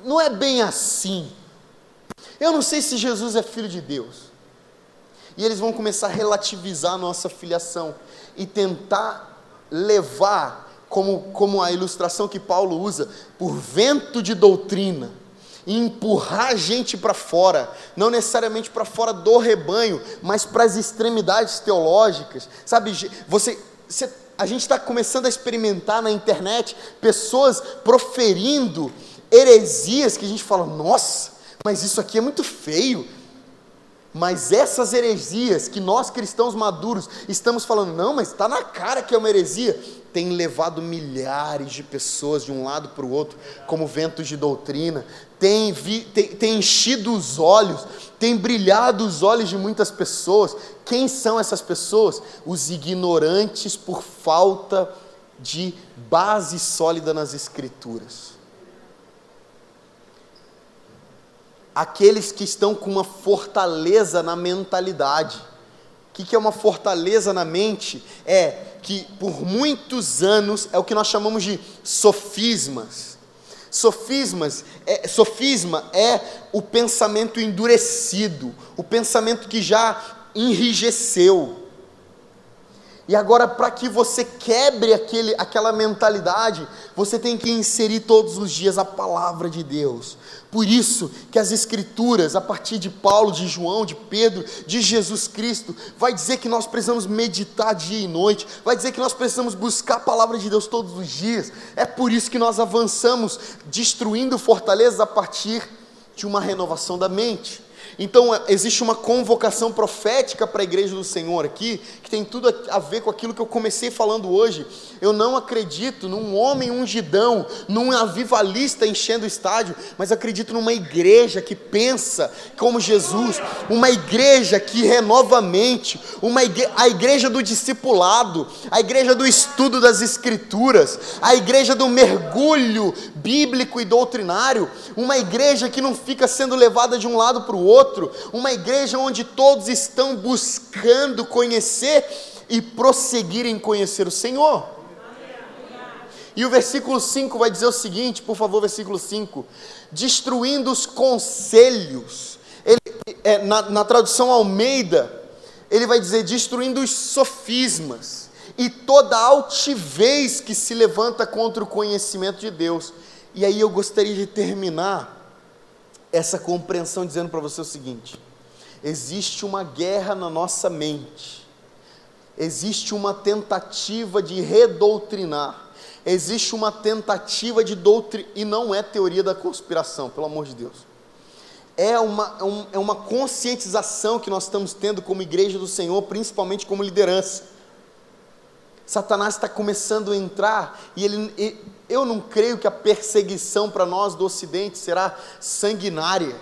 Não é bem assim. Eu não sei se Jesus é filho de Deus. E eles vão começar a relativizar a nossa filiação e tentar levar, como a ilustração que Paulo usa, por vento de doutrina, e empurrar a gente para fora, não necessariamente para fora do rebanho, mas para as extremidades teológicas, sabe? A gente está começando a experimentar na internet pessoas proferindo heresias que a gente fala, nossa, mas isso aqui é muito feio. Mas essas heresias que nós cristãos maduros estamos falando, não, mas está na cara que é uma heresia, tem levado milhares de pessoas de um lado para o outro, como ventos de doutrina, tem enchido os olhos, tem brilhado os olhos de muitas pessoas. Quem são essas pessoas? Os ignorantes por falta de base sólida nas Escrituras. Aqueles que estão com uma fortaleza na mentalidade. O que é uma fortaleza na mente? É que por muitos anos, é o que nós chamamos de sofismas. Sofisma é o pensamento endurecido, o pensamento que já enrijeceu. E agora, para que você quebre aquela mentalidade, você tem que inserir todos os dias a palavra de Deus. Por isso que as Escrituras, a partir de Paulo, de João, de Pedro, de Jesus Cristo, vai dizer que nós precisamos meditar dia e noite, vai dizer que nós precisamos buscar a palavra de Deus todos os dias. É por isso que nós avançamos, destruindo fortalezas a partir de uma renovação da mente. Então existe uma convocação profética para a igreja do Senhor aqui, que tem tudo a ver com aquilo que eu comecei falando hoje. Eu não acredito num homem ungidão, num avivalista enchendo o estádio, mas acredito numa igreja que pensa como Jesus, uma igreja que renova a mente, a igreja do discipulado, a igreja do estudo das Escrituras, a igreja do mergulho bíblico e doutrinário, uma igreja que não fica sendo levada de um lado para o outro, uma igreja onde todos estão buscando conhecer e prosseguir em conhecer o Senhor. E o versículo 5 vai dizer o seguinte, por favor, versículo 5: destruindo os conselhos. Na tradução Almeida, ele vai dizer, destruindo os sofismas e toda altivez que se levanta contra o conhecimento de Deus. E aí eu gostaria de terminar essa compreensão dizendo para você o seguinte: existe uma guerra na nossa mente, existe uma tentativa de redoutrinar, existe uma tentativa de doutrinar, e não é teoria da conspiração, pelo amor de Deus, é uma conscientização que nós estamos tendo como igreja do Senhor, principalmente como liderança. Satanás está começando a entrar, eu não creio que a perseguição para nós do Ocidente será sanguinária,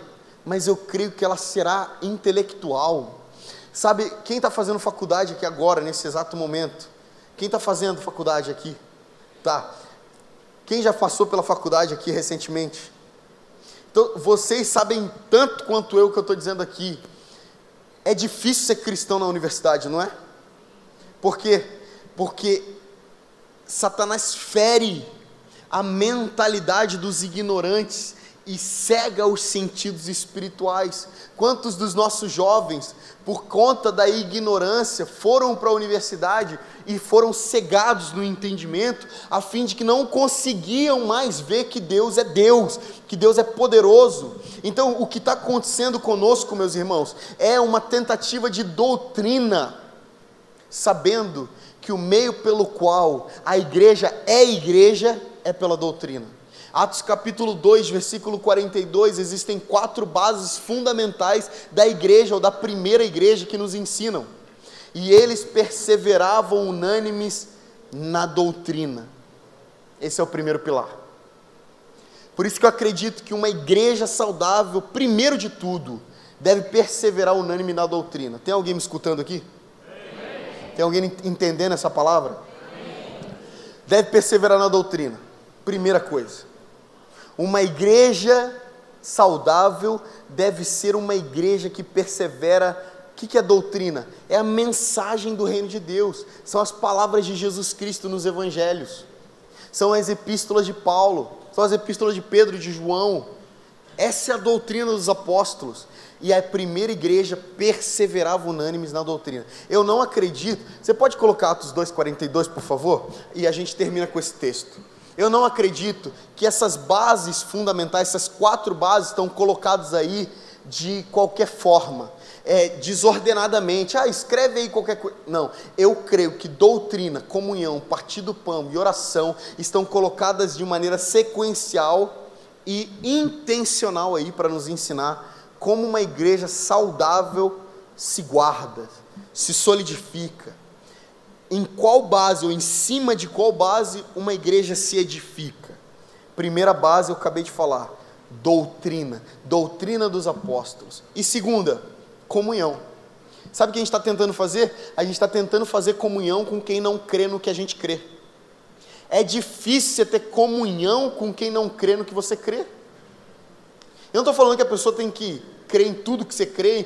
mas eu creio que ela será intelectual. Sabe, quem está fazendo faculdade aqui agora, nesse exato momento? Quem está fazendo faculdade aqui? Tá. Quem já passou pela faculdade aqui recentemente? Então, vocês sabem tanto quanto eu que eu estou dizendo aqui. É difícil ser cristão na universidade, não é? Por quê? Porque Satanás fere a mentalidade dos ignorantes e cega os sentidos espirituais. Quantos dos nossos jovens, por conta da ignorância, foram para a universidade e foram cegados no entendimento, a fim de que não conseguiam mais ver que Deus é Deus, que Deus é poderoso. Então, o que está acontecendo conosco, meus irmãos, é uma tentativa de doutrina, sabendo que o meio pelo qual a igreja é pela doutrina. Atos capítulo 2, versículo 42, existem 4 bases fundamentais da igreja, ou da primeira igreja, que nos ensinam. E eles perseveravam unânimes na doutrina. Esse é o primeiro pilar. Por isso que eu acredito que uma igreja saudável, primeiro de tudo, deve perseverar unânime na doutrina. Tem alguém me escutando aqui? Tem alguém entendendo essa palavra? Deve perseverar na doutrina. Primeira coisa. Uma igreja saudável deve ser uma igreja que persevera. O que é doutrina? É a mensagem do reino de Deus. São as palavras de Jesus Cristo nos evangelhos. São as epístolas de Paulo. São as epístolas de Pedro e de João. Essa é a doutrina dos apóstolos. E a primeira igreja perseverava unânimes na doutrina. Eu não acredito. Você pode colocar Atos 2,42, por favor? E a gente termina com esse texto. Eu não acredito que essas bases fundamentais, essas 4 bases, estão colocadas aí de qualquer forma, desordenadamente. Escreve aí qualquer coisa. Não, eu creio que doutrina, comunhão, partir do pão e oração estão colocadas de maneira sequencial e intencional aí para nos ensinar como uma igreja saudável se guarda, se solidifica. Em qual base, ou em cima de qual base, uma igreja se edifica? Primeira base, eu acabei de falar, doutrina dos apóstolos. E segunda, comunhão. Sabe o que a gente está tentando fazer? A gente está tentando fazer comunhão com quem não crê no que a gente crê. É difícil você ter comunhão com quem não crê no que você crê. Eu não estou falando que a pessoa tem que crer em tudo que você crê,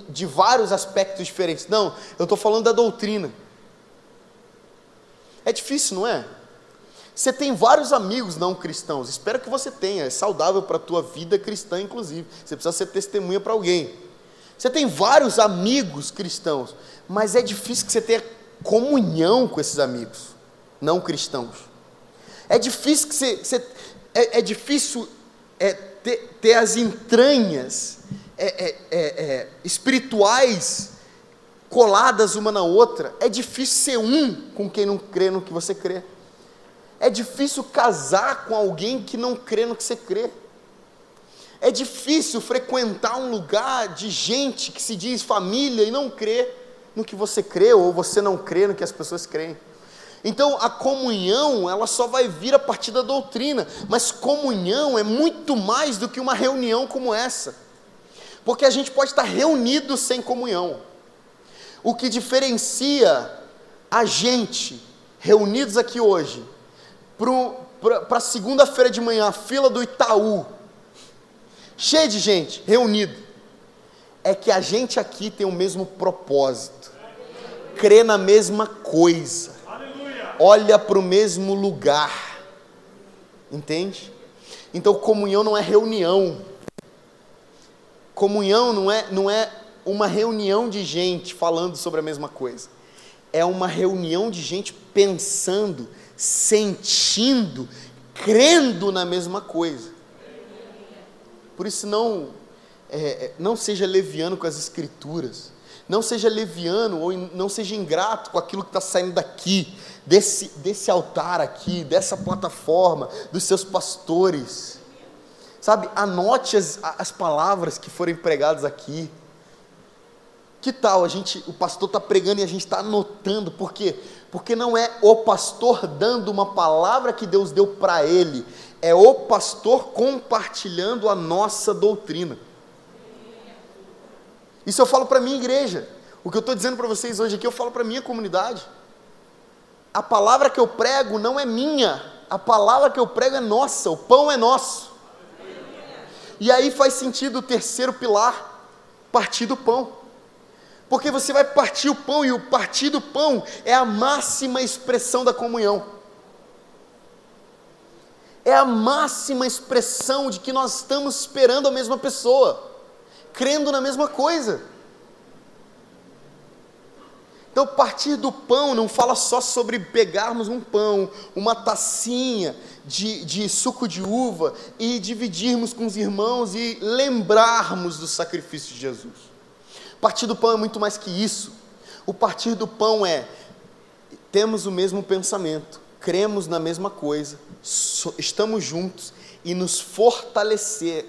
de vários aspectos diferentes. Não, eu estou falando da doutrina. É difícil, não é? Você tem vários amigos não cristãos, espero que você tenha, é saudável para a tua vida cristã, inclusive. Você precisa ser testemunha para alguém. Você tem vários amigos cristãos, mas é difícil que você tenha comunhão com esses amigos não cristãos. É difícil que você ter as entranhas espirituais coladas uma na outra. É difícil ser um com quem não crê no que você crê. É difícil casar com alguém que não crê no que você crê. É difícil frequentar um lugar de gente que se diz família e não crê no que você crê, ou você não crê no que as pessoas creem. Então a comunhão, ela só vai vir a partir da doutrina, mas comunhão é muito mais do que uma reunião como essa, porque a gente pode estar reunido sem comunhão. O que diferencia a gente, reunidos aqui hoje, para segunda-feira de manhã, a fila do Itaú, cheia de gente, reunida, é que a gente aqui tem o mesmo propósito, crê na mesma coisa, olha para o mesmo lugar, entende? Então comunhão não é reunião, comunhão não é uma reunião de gente falando sobre a mesma coisa, é uma reunião de gente pensando, sentindo, crendo na mesma coisa. Por isso não seja leviano com as escrituras, não seja leviano ou não seja ingrato com aquilo que está saindo daqui, desse altar aqui, dessa plataforma, dos seus pastores, sabe? Anote as palavras que forem pregadas aqui. Que tal o pastor está pregando e a gente está anotando? Por quê? Porque não é o pastor dando uma palavra que Deus deu para ele, é o pastor compartilhando a nossa doutrina. Isso eu falo para a minha igreja. O que eu estou dizendo para vocês hoje aqui, eu falo para a minha comunidade. A palavra que eu prego não é minha, a palavra que eu prego é nossa, o pão é nosso. E aí faz sentido o terceiro pilar, partir do pão. Porque você vai partir o pão, e o partir do pão é a máxima expressão da comunhão. É a máxima expressão de que nós estamos esperando a mesma pessoa, crendo na mesma coisa. Então, partir do pão não fala só sobre pegarmos um pão, uma tacinha de suco de uva e dividirmos com os irmãos e lembrarmos do sacrifício de Jesus. Partir do pão é muito mais que isso. O partir do pão é: temos o mesmo pensamento, cremos na mesma coisa, estamos juntos e nos fortalecemos,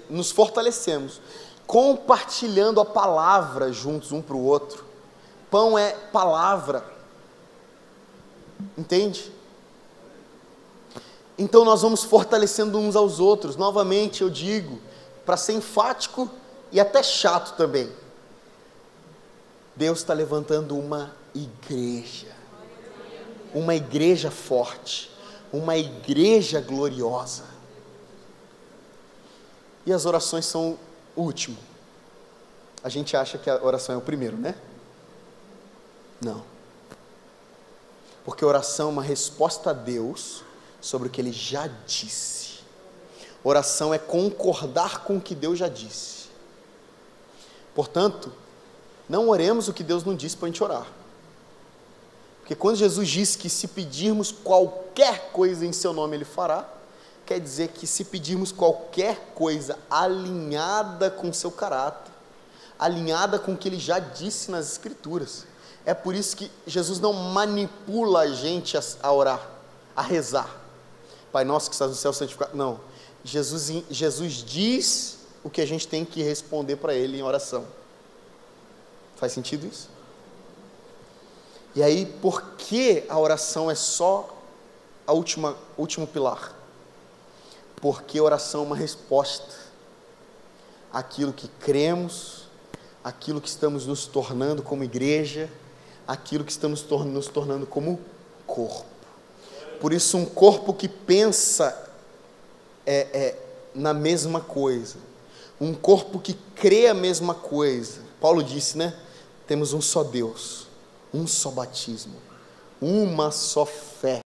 compartilhando a palavra juntos um para o outro. Pão é palavra, entende? Então nós vamos fortalecendo uns aos outros. Novamente eu digo, para ser enfático e até chato também, Deus está levantando uma igreja forte, uma igreja gloriosa. E as orações são o último. A gente acha que a oração é o primeiro, né? Não. Porque oração é uma resposta a Deus sobre o que Ele já disse. Oração é concordar com o que Deus já disse. Portanto, não oremos o que Deus não disse para a gente orar. Porque quando Jesus disse que se pedirmos qualquer coisa em seu nome Ele fará, quer dizer que se pedirmos qualquer coisa alinhada com seu caráter, alinhada com o que Ele já disse nas Escrituras, é por isso que Jesus não manipula a gente a orar, a rezar. Pai nosso que estás no céu, santificado. Não, Jesus diz o que a gente tem que responder para Ele em oração. Faz sentido isso? E aí, por que a oração é só último pilar? Porque a oração é uma resposta àquilo que cremos, àquilo que estamos nos tornando como igreja, àquilo que estamos nos tornando como corpo. Por isso, um corpo que pensa na mesma coisa, um corpo que crê a mesma coisa. Paulo disse, né? Temos um só Deus, um só batismo, uma só fé.